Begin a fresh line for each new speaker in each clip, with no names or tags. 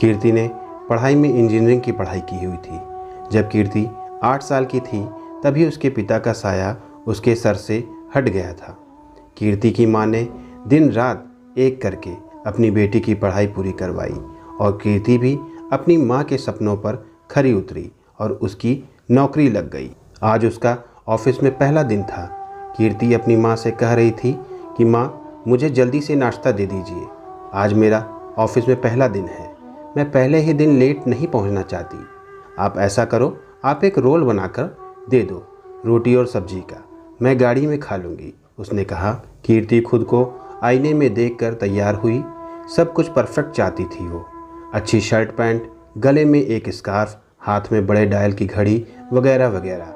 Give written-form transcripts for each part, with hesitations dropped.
कीर्ति ने पढ़ाई में इंजीनियरिंग की पढ़ाई की हुई थी। जब कीर्ति 8 साल की थी तभी उसके पिता का साया उसके सर से हट गया था। कीर्ति की माँ ने दिन रात एक करके अपनी बेटी की पढ़ाई पूरी करवाई और कीर्ति भी अपनी माँ के सपनों पर खरी उतरी और उसकी नौकरी लग गई। आज उसका ऑफिस में पहला दिन था। कीर्ति अपनी माँ से कह रही थी कि माँ, मुझे जल्दी से नाश्ता दे दीजिए, आज मेरा ऑफिस में पहला दिन है, मैं पहले ही दिन लेट नहीं पहुँचना चाहती। आप ऐसा करो, आप एक रोल बनाकर दे दो, रोटी और सब्जी का, मैं गाड़ी में खा लूँगी, उसने कहा। कीर्ति खुद को आईने में देखकर तैयार हुई। सब कुछ परफेक्ट चाहती थी वो। अच्छी शर्ट पैंट, गले में एक स्कार्फ, हाथ में बड़े डायल की घड़ी वगैरह वगैरह।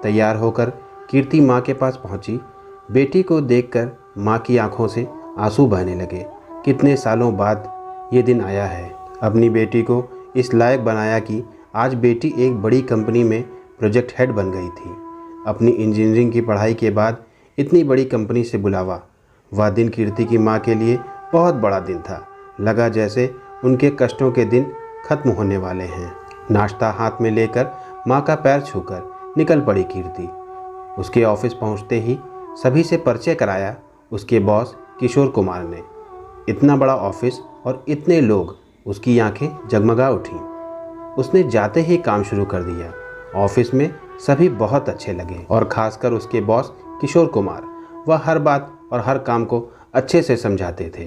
तैयार होकर कीर्ति माँ के पास पहुँची। बेटी को देखकर माँ की आंखों से आंसू बहने लगे। कितने सालों बाद ये दिन आया है। अपनी बेटी को इस लायक बनाया कि आज बेटी एक बड़ी कंपनी में प्रोजेक्ट हेड बन गई थी। अपनी इंजीनियरिंग की पढ़ाई के बाद इतनी बड़ी कंपनी से बुलावा। वह दिन कीर्ति की माँ के लिए बहुत बड़ा दिन था। लगा जैसे उनके कष्टों के दिन खत्म होने वाले हैं। नाश्ता हाथ में लेकर माँ का पैर छूकर निकल पड़ी कीर्ति। उसके ऑफिस पहुँचते ही सभी से परिचय कराया उसके बॉस किशोर कुमार ने। इतना बड़ा ऑफिस और इतने लोग, उसकी आंखें जगमगा उठीं। उसने जाते ही काम शुरू कर दिया। ऑफिस में सभी बहुत अच्छे लगे और ख़ासकर उसके बॉस किशोर कुमार। वह हर बात और हर काम को अच्छे से समझाते थे,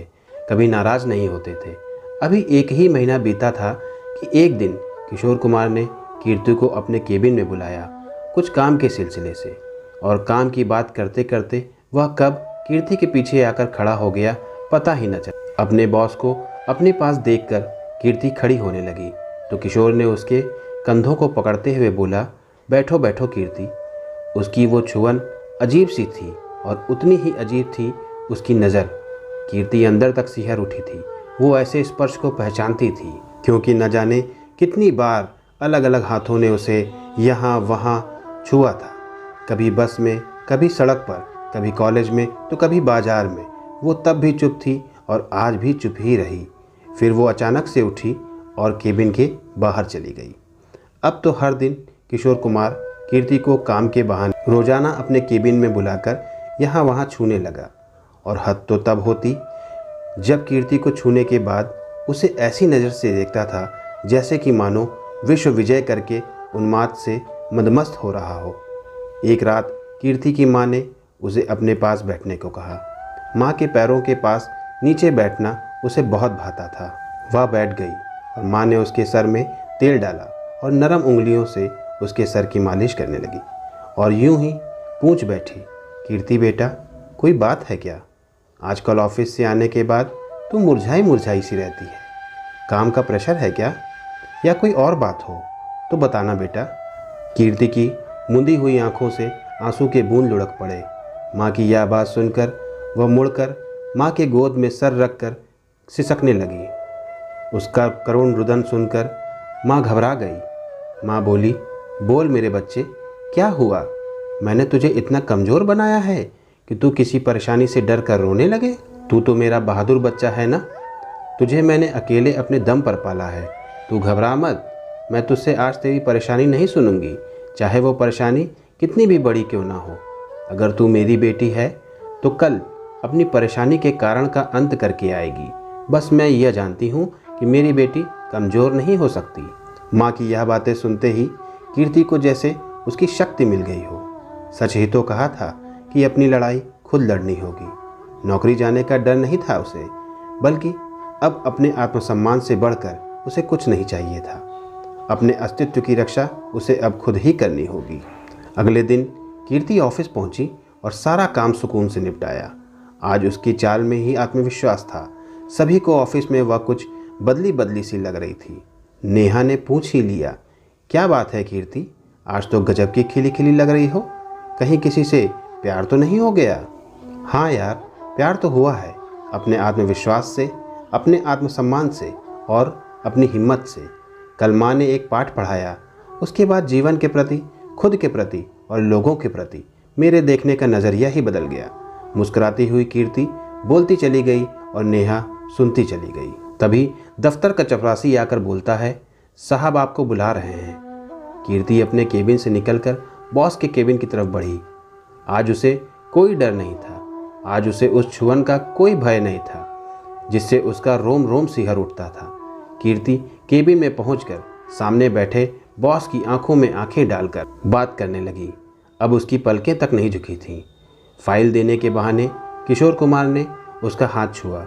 कभी नाराज़ नहीं होते थे। अभी 1 ही महीना बीता था कि एक दिन किशोर कुमार ने कीर्ति को अपने केबिन में बुलाया कुछ काम के सिलसिले से, और काम की बात करते करते वह कब कीर्ति के पीछे आकर खड़ा हो गया पता ही न चला। अपने बॉस को अपने पास देखकर कीर्ति खड़ी होने लगी तो किशोर ने उसके कंधों को पकड़ते हुए बोला, बैठो बैठो कीर्ति। उसकी वो छुअन अजीब सी थी और उतनी ही अजीब थी उसकी नज़र। कीर्ति अंदर तक सिहर उठी थी। वो ऐसे स्पर्श को पहचानती थी क्योंकि न जाने कितनी बार अलग अलग हाथों ने उसे यहाँ वहाँ छुआ था। कभी बस में, कभी सड़क पर, कभी कॉलेज में तो कभी बाजार में। वो तब भी चुप थी और आज भी चुप ही रही। फिर वो अचानक से उठी और केबिन के बाहर चली गई। अब तो हर दिन किशोर कुमार कीर्ति को काम के बहाने रोज़ाना अपने केबिन में बुलाकर यहाँ वहाँ छूने लगा। और हद तो तब होती जब कीर्ति को छूने के बाद उसे ऐसी नज़र से देखता था जैसे कि मानो विश्व विजय करके उन्माद से मदमस्त हो रहा हो। एक रात कीर्ति की माँ ने उसे अपने पास बैठने को कहा। माँ के पैरों के पास नीचे बैठना उसे बहुत भाता था। वह बैठ गई और माँ ने उसके सर में तेल डाला और नरम उंगलियों से उसके सर की मालिश करने लगी और यूं ही पूछ बैठी, कीर्ति बेटा, कोई बात है क्या? आजकल ऑफिस से आने के बाद तुम मुरझाई मुरझाई सी रहती है। काम का प्रेशर है क्या, या कोई और बात हो तो बताना बेटा। कीर्ति की मुंदी हुई आंखों से आंसू के बूंद लुढ़क पड़े। माँ की यह बात सुनकर वह मुड़कर माँ के गोद में सर रखकर सिसकने लगी। उसका करुण रुदन सुनकर माँ घबरा गई। माँ बोली, बोल मेरे बच्चे, क्या हुआ? मैंने तुझे इतना कमज़ोर बनाया है कि तू किसी परेशानी से डर कर रोने लगे? तू तो मेरा बहादुर बच्चा है ना। तुझे मैंने अकेले अपने दम पर पाला है। तू घबरा मत, मैं तुझसे आज तेरी परेशानी नहीं सुनूंगी, चाहे वो परेशानी कितनी भी बड़ी क्यों ना हो। अगर तू मेरी बेटी है तो कल अपनी परेशानी के कारण का अंत करके आएगी। बस मैं यह जानती हूँ कि मेरी बेटी कमज़ोर नहीं हो सकती। माँ की यह बातें सुनते ही कीर्ति को जैसे उसकी शक्ति मिल गई हो। सच ही तो कहा था कि अपनी लड़ाई खुद लड़नी होगी। नौकरी जाने का डर नहीं था उसे, बल्कि अब अपने आत्मसम्मान से बढ़कर उसे कुछ नहीं चाहिए था। अपने अस्तित्व की रक्षा उसे अब खुद ही करनी होगी। अगले दिन कीर्ति ऑफिस पहुंची और सारा काम सुकून से निपटाया। आज उसकी चाल में ही आत्मविश्वास था। सभी को ऑफिस में वह कुछ बदली बदली सी लग रही थी। नेहा ने पूछ ही लिया, क्या बात है कीर्ति, आज तो गजब की खिली खिली लग रही हो, कहीं किसी से प्यार तो नहीं हो गया? हाँ यार, प्यार तो हुआ है, अपने आत्मविश्वास से, अपने आत्मसम्मान से और अपनी हिम्मत से। कल माँ ने एक पाठ पढ़ाया, उसके बाद जीवन के प्रति, खुद के प्रति और लोगों के प्रति मेरे देखने का नज़रिया ही बदल गया। मुस्कुराती हुई कीर्ति बोलती चली गई और नेहा सुनती चली गई। तभी दफ्तर का चपरासी आकर बोलता है, साहब आपको बुला रहे हैं। कीर्ति अपने केबिन से निकलकर बॉस के केबिन की तरफ बढ़ी। आज उसे कोई डर नहीं था। आज उसे उस छुअन का कोई भय नहीं था जिससे उसका रोम रोम सिहर उठता था। कीर्ति केबिन में पहुंचकर सामने बैठे बॉस की आंखों में आंखें डालकर बात करने लगी। अब उसकी पलकें तक नहीं झुकी थीं। फाइल देने के बहाने किशोर कुमार ने उसका हाथ छुआ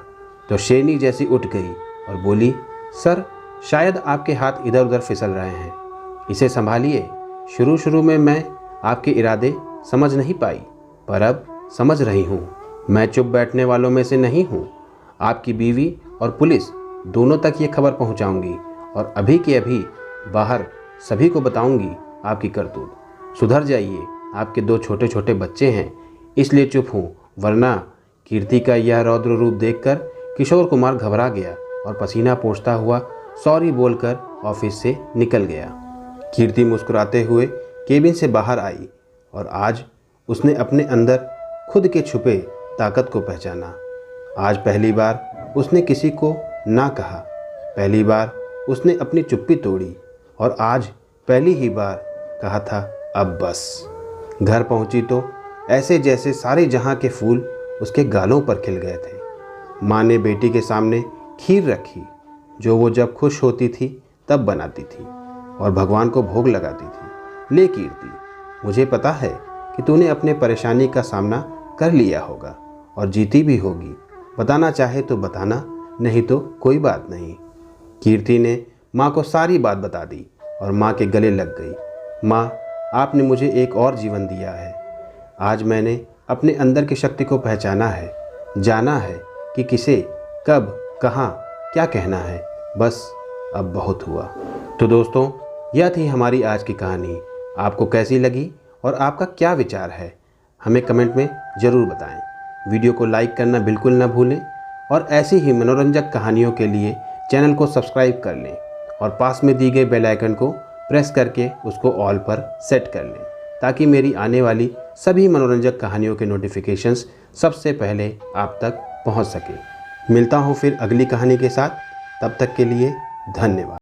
तो शेरनी जैसी उठ गई और बोली, सर शायद आपके हाथ इधर उधर फिसल रहे हैं, इसे संभालिए। शुरू में मैं आपके इरादे समझ नहीं पाई, पर अब समझ रही हूँ। मैं चुप बैठने वालों में से नहीं हूँ। आपकी बीवी और पुलिस दोनों तक ये खबर पहुँचाऊँगी और अभी के अभी बाहर सभी को बताऊँगी आपकी करतूत। सुधर जाइए, आपके 2 छोटे छोटे बच्चे हैं इसलिए चुप हूँ, वरना। कीर्ति का यह रौद्र रूप देखकर किशोर कुमार घबरा गया और पसीना पोंछता हुआ सॉरी बोलकर ऑफिस से निकल गया। कीर्ति मुस्कुराते हुए केबिन से बाहर आई और आज उसने अपने अंदर खुद के छुपे ताकत को पहचाना। आज पहली बार उसने किसी को ना कहा, पहली बार उसने अपनी चुप्पी तोड़ी और आज पहली ही बार कहा था अब बस। घर पहुंची तो ऐसे जैसे सारे जहां के फूल उसके गालों पर खिल गए थे। माँ ने बेटी के सामने खीर रखी जो वो जब खुश होती थी तब बनाती थी और भगवान को भोग लगाती थी। ले कीर्ति, मुझे पता है कि तूने अपने परेशानी का सामना कर लिया होगा और जीती भी होगी। बताना चाहे तो बताना, नहीं तो कोई बात नहीं। कीर्ति ने माँ को सारी बात बता दी और माँ के गले लग गई। माँ, आपने मुझे एक और जीवन दिया है। आज मैंने अपने अंदर की शक्ति को पहचाना है, जाना है कि किसे कब कहाँ क्या कहना है। बस अब बहुत हुआ। तो दोस्तों, यह थी हमारी आज की कहानी। आपको कैसी लगी और आपका क्या विचार है, हमें कमेंट में ज़रूर बताएं। वीडियो को लाइक करना बिल्कुल ना भूलें और ऐसी ही मनोरंजक कहानियों के लिए चैनल को सब्सक्राइब कर लें और पास में दी गई बेल आइकन को प्रेस करके उसको ऑल पर सेट कर लें ताकि मेरी आने वाली सभी मनोरंजक कहानियों के नोटिफिकेशंस सबसे पहले आप तक पहुंच सके। मिलता हूं फिर अगली कहानी के साथ, तब तक के लिए धन्यवाद।